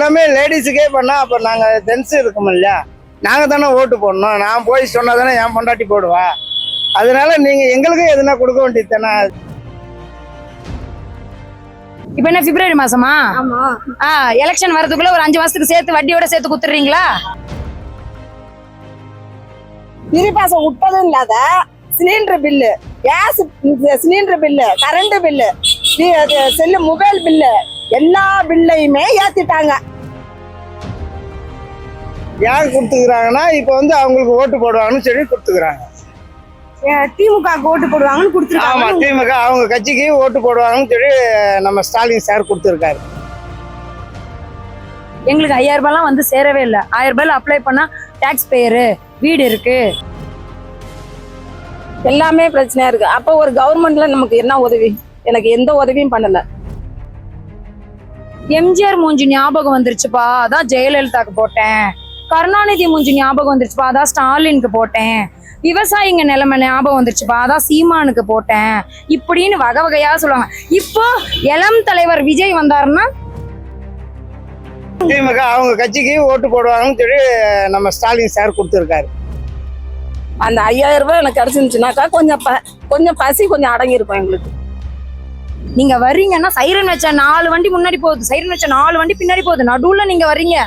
எல்லாமே லேடிஸுக்கே பண்ணா அப்ப நாங்க ஜென்ஸ் இருக்கோம் இல்லையா, நாங்க தானே ஓட்டு போடணும். நான் போய் சொன்னா தானே என் பொண்டாட்டி போடுவா. அதனால நீங்க எங்களுக்கு எதுனா கொடுக்க வேண்டியது தானே. இப்ப என்ன பிப்ரவரி மாசமா? ஆமா. எலெக்ஷன் வரதுக்குள்ள ஒரு 5 மாசத்துக்கு சேர்த்து வட்டியோட சேர்த்து குத்துறீங்களா? பிரிபாசம் விட்டதும் இல்லாத cylinder bill, gas cylinder bill, current bill, cell mobile bill, எல்லா பில்லையுமே ஏத்திட்டாங்க. யார் கொடுத்துக்கிறாங்கன்னா இப்ப வந்து அவங்களுக்கு ஓட்டு போடுவாங்கன்னு சொல்லி கொடுத்துக்கிறாங்க. திமுக ஓட்டு போடுவாங்கன்னு கொடுத்துருக்காங்க. ஆமா, திமுக அவங்க கட்சிக்கு ஓட்டு போடுவாங்கன்னு சொல்லி நம்ம ஸ்டாலின் சார் கொடுத்துருக்காரு. எங்களுக்கு 5000 ரூபாய்லாம் வந்து சேரவே இல்லை. 1000 ரூபாயில அப்ளை பண்ணா டாக்ஸ் பேயரு, வீடு இருக்கு, எல்லாமே பிரச்சனையா இருக்கு. அப்ப ஒரு கவர்மெண்ட்ல நமக்கு என்ன உதவி? எனக்கு எந்த உதவியும் பண்ணல. எம்ஜிஆர் மூஞ்சி ஞாபகம் வந்துருச்சுப்பா, அதான் ஜெயலலிதாக்கு போட்டேன். கருணாநிதி மூஞ்சி ஞாபகம் வந்துருச்சுப்பா, அதான் ஸ்டாலினுக்கு போட்டேன். விவசாயிங்க நிலைமை ஞாபகம் வந்துருச்சுப்பா, அதான் சீமானுக்கு போட்டேன். இப்படின்னு வகை வகையா சொல்லுவாங்க. இப்போ இளம் தலைவர் விஜய் வந்தாருன்னா திமுக அவங்க கட்சிக்கு ஓட்டு போடுவாங்கன்னு சொல்லி நம்ம ஸ்டாலின் சார் கொடுத்துருக்காரு. அந்த 5000 ரூபாய் எனக்கு கிடைச்சிருந்துச்சுனாக்கா கொஞ்சம் பசி கொஞ்சம் அடங்கி இருக்கும் எங்களுக்கு. நீங்க வர்றீங்கன்னா சைரன் வச்ச 4 வண்டி முன்னாடி போகுது, சைரன் வச்ச 4 வண்டி பின்னாடி போகுது, நடுவுல நீங்க வர்றீங்க.